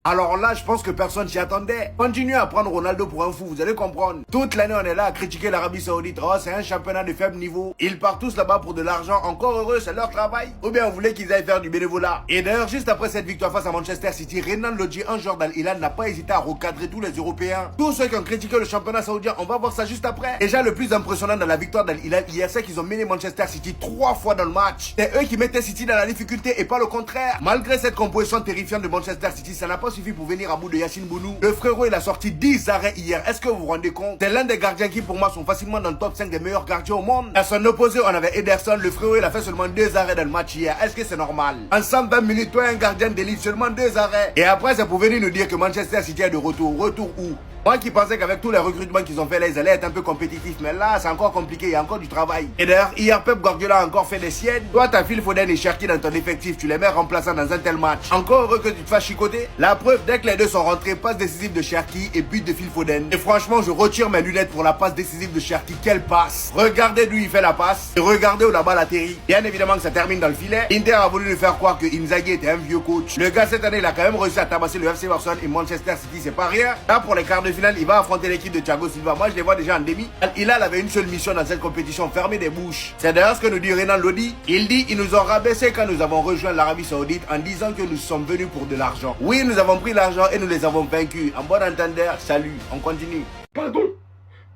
Alors là, je pense que personne s'y attendait. Continuez à prendre Ronaldo pour un fou, vous allez comprendre. Toute l'année, on est là à critiquer l'Arabie Saoudite. Oh, c'est un championnat de faible niveau. Ils partent tous là-bas pour de l'argent. Encore heureux, c'est leur travail. Ou bien on voulait qu'ils aillent faire du bénévolat. Et d'ailleurs, juste après cette victoire face à Manchester City, Renan Lodji, un joueur d'Al Hilal, n'a pas hésité à recadrer tous les Européens. Tous ceux qui ont critiqué le championnat saoudien, on va voir ça juste après. Déjà, le plus impressionnant dans la victoire d'Al Hilal hier, c'est qu'ils ont mené Manchester City 3 fois dans le match. C'est eux qui mettaient City dans la difficulté et pas le contraire. Malgré cette composition terrifiante de Manchester City, ça n'a pas suffi pour venir à bout de Yacine Bounou. Le frérot, il a sorti 10 arrêts hier. Est-ce que vous vous rendez compte? C'est l'un des gardiens qui, pour moi, sont facilement dans le top 5 des meilleurs gardiens au monde. À son opposé, on avait Ederson. Le frérot, il a fait seulement 2 arrêts dans le match hier. Est-ce que c'est normal? En 120 minutes, toi, un gardien d'élite, seulement 2 arrêts. Et après, ça pouvait nous dire que Manchester City est de retour. Retour où? Moi qui pensais qu'avec tous les recrutements qu'ils ont fait là, ils allaient être un peu compétitifs. Mais là, c'est encore compliqué, il y a encore du travail. Et d'ailleurs, hier, Pep Guardiola a encore fait des siennes. Toi, t'as Phil Foden et Cherki dans ton effectif. Tu les mets remplaçants dans un tel match. Encore heureux que tu te fasses chicoter. La preuve, dès que les deux sont rentrés, passe décisive de Cherki et but de Phil Foden. Et franchement, je retire mes lunettes pour la passe décisive de Cherki. Quelle passe! Regardez d'où il fait la passe. Et regardez où la balle atterrit. Bien évidemment que ça termine dans le filet. Inter a voulu lui faire croire que Inzaghi était un vieux coach. Le gars, cette année, il a quand même réussi à tabasser le FC Barcelone et Manchester City. C'est pas rien. Là, pour les quarts de finale, il va affronter l'équipe de Thiago Silva. Moi, je les vois déjà en demi. Il avait une seule mission dans cette compétition, fermer des bouches. C'est d'ailleurs ce que nous dit Renan Lodi. Il dit, ils nous ont rabaissé quand nous avons rejoint l'Arabie Saoudite en disant que nous sommes venus pour de l'argent. Oui, nous avons pris l'argent et nous les avons vaincus. En bon entendeur, salut, on continue. Pardon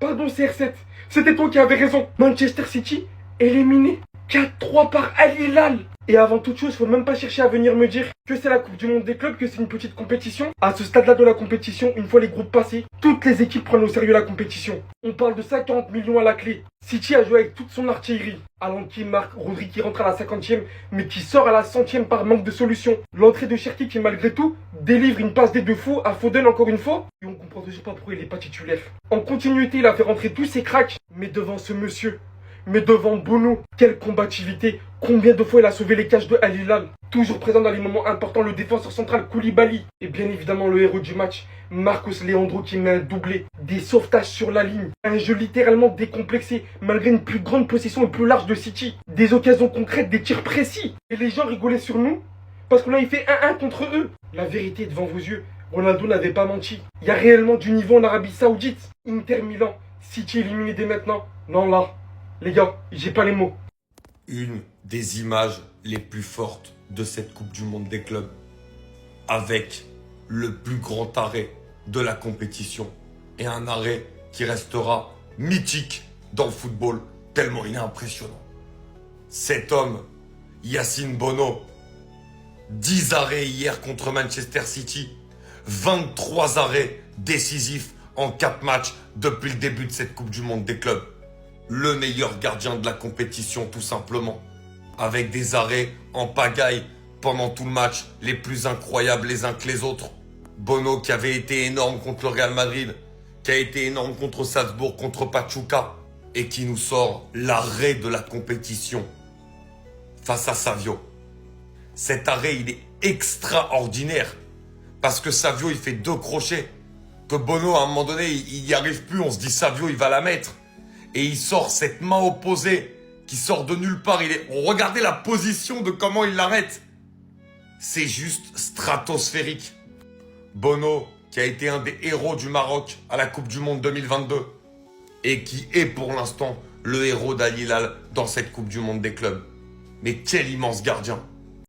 CR7, c'était toi qui avais raison. Manchester City éliminé 4-3 par Al Hilal. Et avant toute chose, faut même pas chercher à venir me dire que c'est la Coupe du Monde des clubs, que c'est une petite compétition. À ce stade-là de la compétition, une fois les groupes passés, toutes les équipes prennent au sérieux la compétition. On parle de 50 millions à la clé. City a joué avec toute son artillerie. Haaland qui marque, Rodri qui rentre à la 50e, mais qui sort à la 100e par manque de solution. L'entrée de Cherki qui, malgré tout, délivre une passe des deux fous à Foden encore une fois. Et on comprend toujours pas pourquoi il est pas titulaire. En continuité, il a fait rentrer tous ses cracks. Mais devant ce monsieur, mais devant Bono, quelle combativité! Combien de fois il a sauvé les cages de Al Hilal? Toujours présent dans les moments importants, le défenseur central Koulibaly. Et bien évidemment le héros du match, Marcos Leandro qui met un doublé. Des sauvetages sur la ligne. Un jeu littéralement décomplexé, malgré une plus grande possession et plus large de City. Des occasions concrètes, des tirs précis. Et les gens rigolaient sur nous, parce qu'on avait fait 1-1 contre eux. La vérité est devant vos yeux, Ronaldo n'avait pas menti. Il y a réellement du niveau en Arabie Saoudite. Inter Milan, City éliminé dès maintenant. Non là, les gars, j'ai pas les mots. Une des images les plus fortes de cette Coupe du Monde des clubs, avec le plus grand arrêt de la compétition et un arrêt qui restera mythique dans le football tellement il est impressionnant. Cet homme, Yacine Bono, 10 arrêts hier contre Manchester City, 23 arrêts décisifs en 4 matchs depuis le début de cette Coupe du Monde des clubs. Le meilleur gardien de la compétition tout simplement, avec des arrêts en pagaille pendant tout le match, les plus incroyables les uns que les autres. Bono qui avait été énorme contre le Real Madrid, qui a été énorme contre Salzbourg, contre Pachuca, et qui nous sort l'arrêt de la compétition face à Savio. Cet arrêt, il est extraordinaire, parce que Savio, il fait 2 crochets, que Bono, à un moment donné, il n'y arrive plus, on se dit Savio, il va la mettre. Et il sort cette main opposée qui sort de nulle part. Regardez la position de comment il l'arrête. C'est juste stratosphérique. Bono, qui a été un des héros du Maroc à la Coupe du Monde 2022 et qui est pour l'instant le héros d'Al Hilal dans cette Coupe du Monde des clubs. Mais quel immense gardien!